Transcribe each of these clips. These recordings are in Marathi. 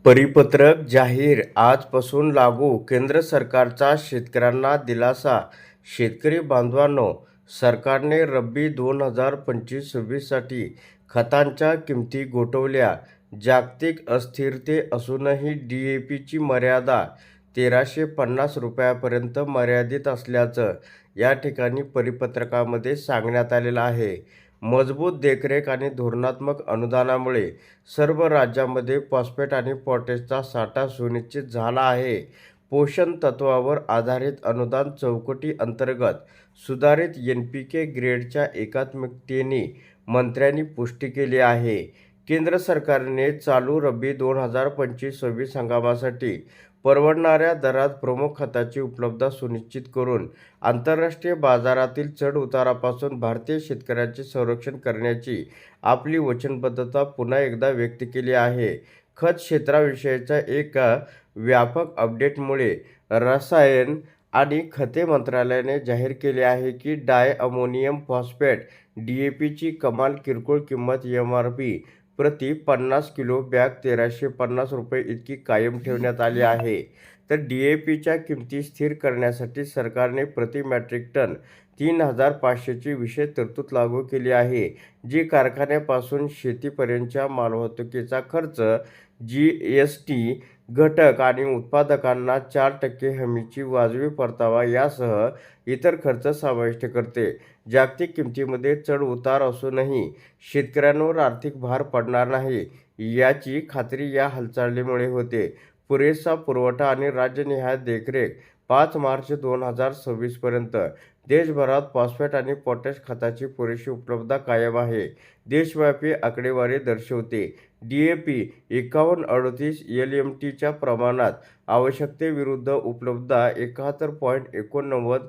परिपत्रक जाहीर आजपासून लागू. केंद्र सरकारचा शेतकऱ्यांना दिलासा. शेतकरी बांधवांनो, सरकारने रब्बी 2025-26 साठी खतांच्या किमती गोठवल्या. जागतिक अस्थिरते असूनही DAPची मर्यादा 1350 रुपयापर्यंत मर्यादित असल्याचं या ठिकाणी परिपत्रकामध्ये सांगण्यात आलेलं आहे. मजबूत देखरेख आणि धोरणात्मक अनुदानामुळे सर्व राज्यांमध्ये फॉस्फेट आणि पोटॅशचा साठा सुनिश्चित झाला आहे. पोषण तत्वावर आधारित अनुदान चौकटी अंतर्गत सुधारित NPK ग्रेडच्या एकात्मिकतेने मंत्र्यांनी पुष्टी केली आहे. केंद्र सरकारने चालू रब्बी 2025-26 हंगामासाठी परवडणाऱ्या दरात प्रमुख खताची उपलब्धता सुनिश्चित करून आंतरराष्ट्रीय बाजारातील चढ-उतारापासून भारतीय शेतकऱ्यांचे संरक्षण करण्याची आपली वचनबद्धता पुन्हा एकदा व्यक्त केली आहे. खत क्षेत्राविषयीच्या एका व्यापक अपडेटमुळे रसायन आणि खते मंत्रालयाने जाहीर केले आहे की डाय अमोनियम फॉस्फेट DAPची कमाल किरकोळ किंमत MRP प्रति 50 किलो बॅग 1350 रुपये इतकी कायम ठेवण्यात आली आहे. तर DAPच्या किमती स्थिर करण्यासाठी सरकारने प्रति मॅट्रिक टन 3500ची विशेष तरतूद लागू केली आहे, जी कारखान्यापासून शेतीपर्यंतच्या मालवाहतुकीचा खर्च, GST घटक आणि उत्पादकांना 4% हमीची वाजवी परतावा यासह इतर खर्च समाविष्ट करते. जागतिक किमतीमध्ये चढ-उतार असूनही शेतकऱ्यांवर आर्थिक भार पडणार नाही याची खात्री या हालचालीमुळे होते. पुरेसा पुरवठा आणि राज्यनिहाय देखरेख 5 मार्च 2026 पर्यंत देशभरात फॉस्फेट आणि पोटॅश खताची पुरेशी उपलब्धता कायम आहे. देशव्यापी आकडेवारी दर्शवते DAP 5138 LMTच्या प्रमाणात आवश्यकतेविरुद्ध उपलब्धता 71.89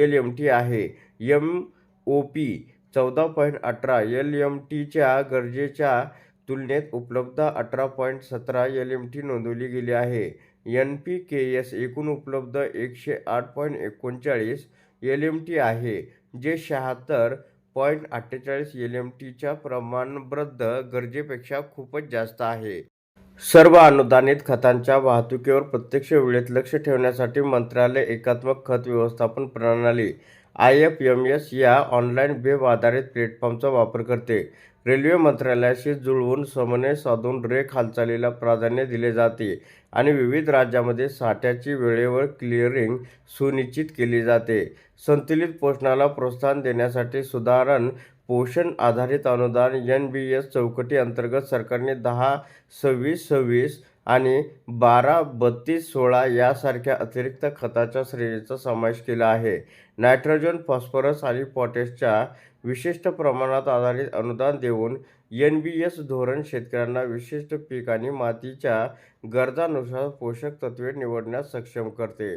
LMT आहे. MOP 14.18 LMTच्या गरजेच्या तुलनेत उपलब्धता 18.17 LMT नोंदवली गेली आहे. NPKs एकूण उपलब्ध 108.39 LMT आहे, जे 76.48 LMTच्या प्रमाणबद्ध गरजेपेक्षा खूपच जास्त आहे. सर्व अनुदानित खतांच्या वाहतुकीवर प्रत्यक्ष वेळेत लक्ष ठेवण्यासाठी मंत्रालय एकात्मिक खत व्यवस्थापन प्रणाली IFMS या ऑनलाईन वेब आधारित प्लॅटफॉर्मचा वापर करते. रेल्वे मंत्रालयाशी जुळवून समन्वय साधून रेक हालचालीला प्राधान्य दिले जाते आणि विविध राज्यांमध्ये साठ्याची वेळेवर क्लिअरिंग सुनिश्चित केली जाते. संतुलित पोषणाला प्रोत्साहन देण्यासाठी सुधारण पोषण आधारित अनुदान NBS चौकटी अंतर्गत सरकारने 10-26-26 आणि 12-32-16 यासारख्या अतिरिक्त खताच्या श्रेणीचा समावेश केला आहे. नायट्रोजन, फॉस्फरस आणि पोटॅशच्या विशिष्ट प्रमाणात आधारित अनुदान देऊन NBS धोरण शेतकऱ्यांना विशिष्ट पीक आणि मातीच्या गरजांनुसार पोषक तत्वे निवडण्यास सक्षम करते.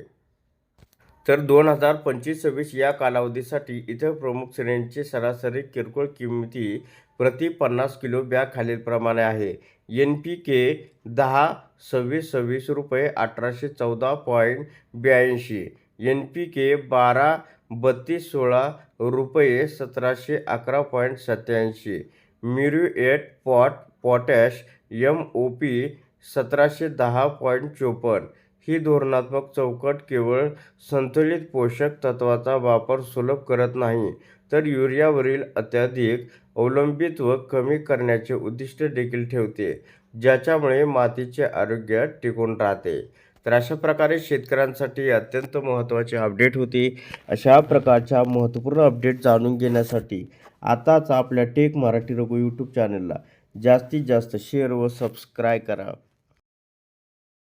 तर 2025-26 या कालावधीसाठी इतर प्रमुख श्रेणींची सरासरी किरकोळ किमती प्रति 50 किलो बॅग खालीलप्रमाणे आहे. NPK 10-26-26 रुपये 1814.82, NPK 12-32-16 रुपये 1711.87, म्युरेट पोटॅश MOP 1710.54. ही धोरणात्मक चौकट केवळ संतुलित पोषक तत्वाचा वापर सुलभ करत नाही, तर युरियावरील अत्याधिक अवलंबित्व कमी करण्याचे उद्दिष्ट देखील ठेवते, ज्याच्यामुळे मातीचे आरोग्य टिकून राहते. तर अशा प्रकारे शेतकऱ्यांसाठी अत्यंत महत्त्वाची अपडेट होती. अशा प्रकारच्या महत्त्वपूर्ण अपडेट जाणून घेण्यासाठी आताच आपल्या टेक मराठी रघु यूट्यूब चॅनलला जास्तीत जास्त शेअर व सबस्क्राईब करा.